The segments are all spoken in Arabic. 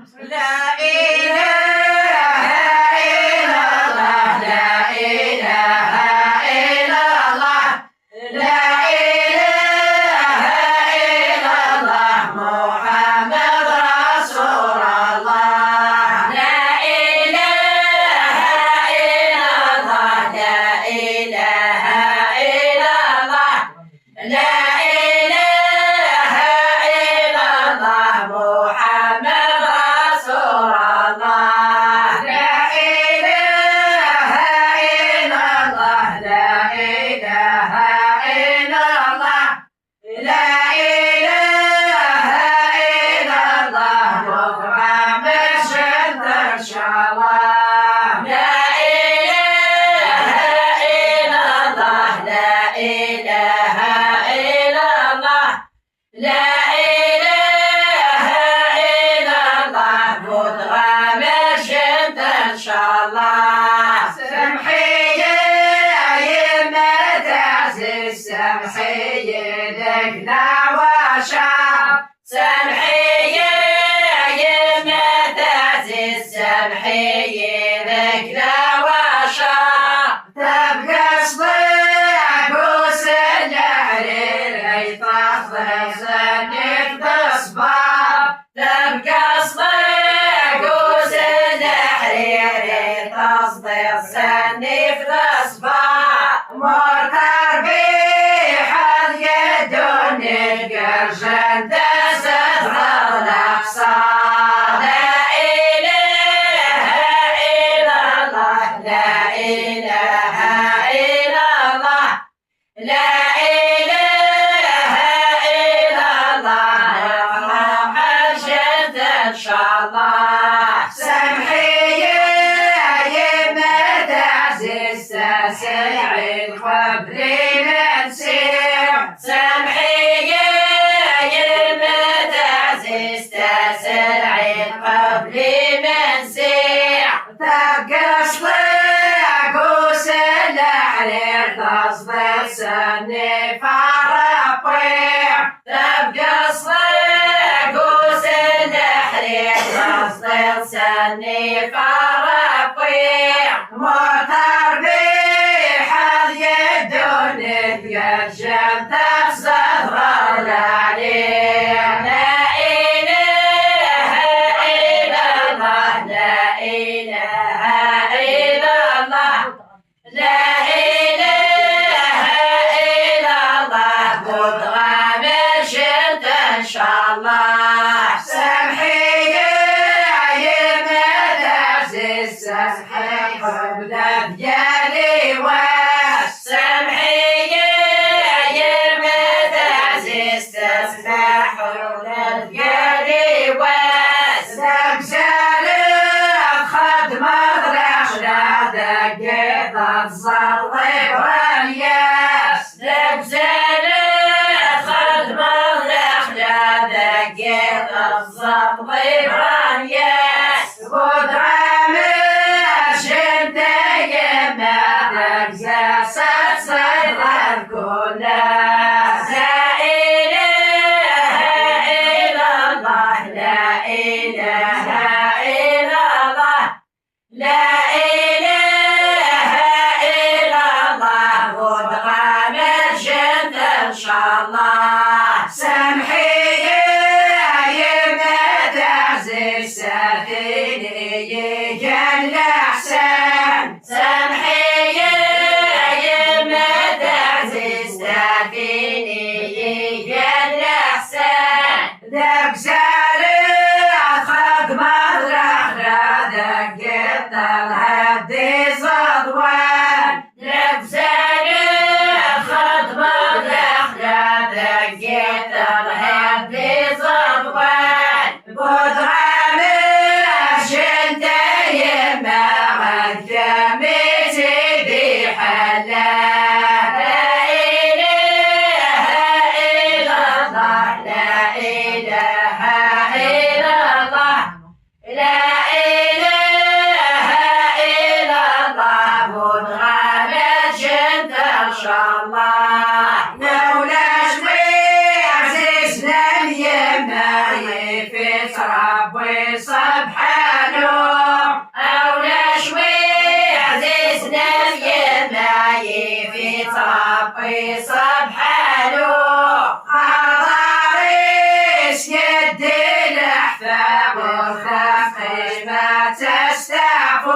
لا إله إلا الله لا إله إلا الله لا إله إلا الله محمد رسول الله لا إله إلا الله لا إله إلا الله لا إله إلا الله محمد رسول الله لا إله إلا الله لا إله إلا الله لا إله إلا الله محمد شد إن شاء الله لا إله إلا الله لا إله إلا الله لا إله إلا الله متغامر شد إن شاء الله سمحي يا يما تعزيز سمحي يدك وشعب سمحي يا يما تعزيز سمحي يدك وشعب تبقى صديق وسنعرير يطفي سنك تصبر تبقى صديق وسنعرير تصدق سنك تصبر مرتر بحد يدون القرشن تسد الأقصى لا إله إلا الله لا إله إلا الله لا إله إلا الله محمد شد إن شاء الله سمحي يا يما تعزيز سعيد قبل منسير سمحي يا يما تعزيز سعيد قبل منسير تبقى صديق وسنعرير تصدق سني فرقيع تبقى صديق وسنعرير تصدق سني فرقيع مرتر بحد يدون القرشن تصدق العليم لا إله إلا الله لا إله إلا الله لا إله إلا الله متغامر شد إن شاء الله سمحي يا يما تعزيز سمحي قبل ديالي سمحي يا يما تعزيز تسمح قبل ديالي سمسال خدمة رحلة دقيت الزرط والياس سمسال خدمة رحلة دقيت الزرط والياس ودعمش انت يما تجزى صدر الكل لا إله إلا الله لا إله إلا الله لا إله إلا الله متغامر شد إن شاء الله سمحي يا يما تعزيز سفيني يجل أحسن سمحي يا يما تعزيز سفيني يجل أحسن دق زارع خدمة رحلة دقيت الهدي صدوان دق زارع خدمة رحلة دقيت الهدي صدوان بدرة مش انت يما صبحانو أولا شوي عزيزنا اليماي في طرابي صبحانو عضاريس يدي الأحفام وخافش ما تستعفو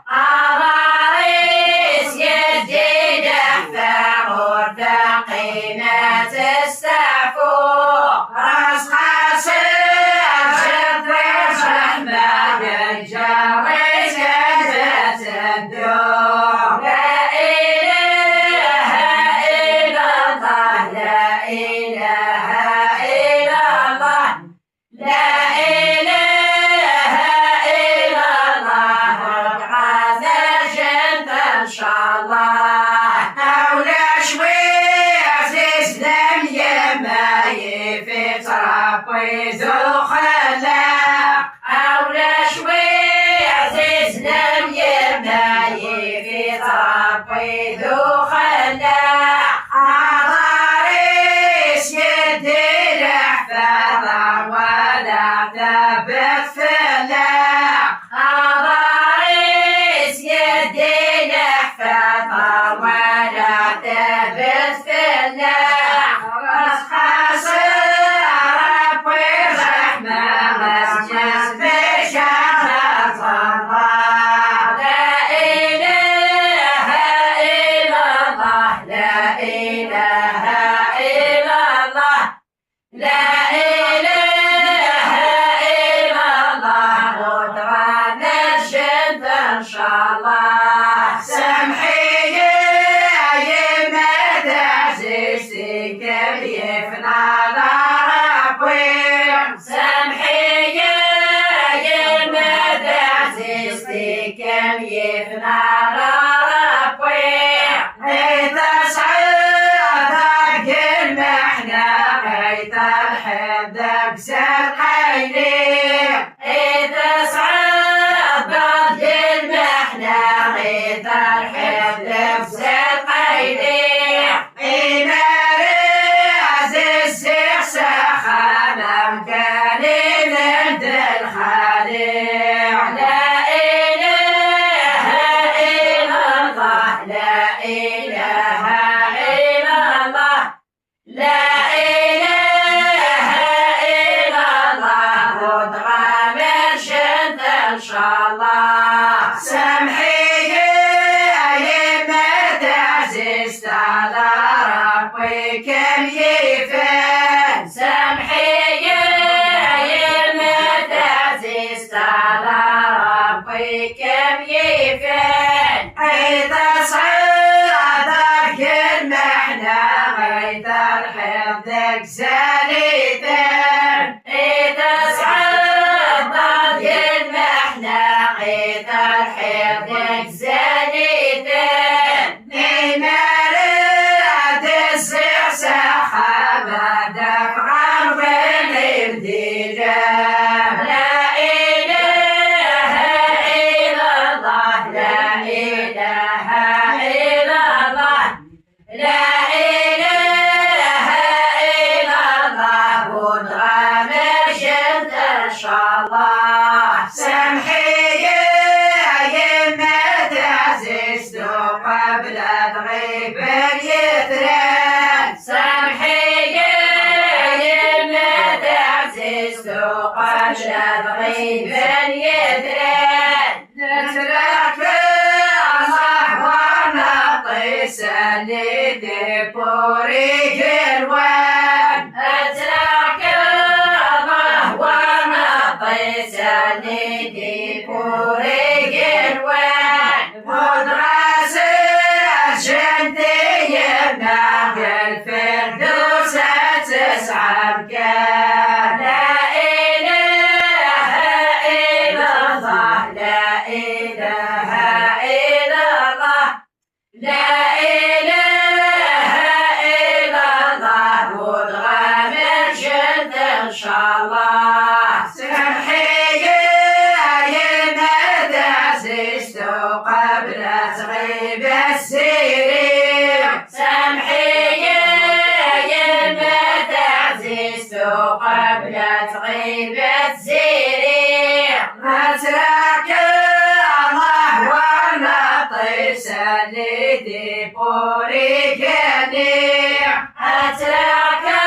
عضاريس يدي الأحفام وارتقي ما تستعفو راس خاسر شد الرحمن الجاري جازت الدور لا إله إلا الله لا إله إلا الله لا إله إلا الله ابعث الجنة إن شاء الله أولى شوي عزيز لم يماي في طرابي ذو خلاق أولى شوي عزيز لم يماي في طرابي ذو خلاق عضاريس يدي الأحفاد ولا ثبت فلاق عضاريس يدي الأحفاد ولا ثبت فلاق راس خاسر ربي الرحمن مسجد بشهادة الله لا إله إلا الله لا إله إلا الله لا إله إلا الله غفران الجنة إن شاء الله سامحي يا يما تعزيزتي كيف يفنى ربي سامحي يا يما تعزيزتي كيف يفنى ربي تسعدك المحنة غيت الحدك سرحيني تسعدك المحنة غيت الحدك سرحيني إماري عزيز سخانة مكاني لند الخليع لا إله إلا الله لا إله إلا الله لا إله إلا الله ودغام الجنة إن شاء الله سامحي يا يما تعزيزت على ربي كم يفن سامحي يا يما تعزيزت على ربي كم يفن حيث صعدك المحنة غيت الحفظك زاليتن حيث صعدك المحنة غيت الحفظك زاليتن نيمار تسع سحابة دفعا بين الدجال لا إله إلا الله لا إله إلا الله لا إله إلا الله ودغام الجنة إن شاء الله سامحي يا يما تعزيزت قبل تغيب اليتران سامحي يا يما تعزيزت قبل تغيب اليتران نترك الله ونطيس اللي بوريك الوان أترك الله ونطيس اللي بوريك الوان ودرس جنتي يمنع الفردوس تسعى مكان لا إله إلا الله لا إله إلا الله لا إله إلا الله ودغام الجنة إن شاء الله سامحي يا يما تعزيزت قبل تغيب السيرين سامحي يا يما تعزيزت قبل تغيب السيرين مسرك الله ونطي سليدي بوريكني أترك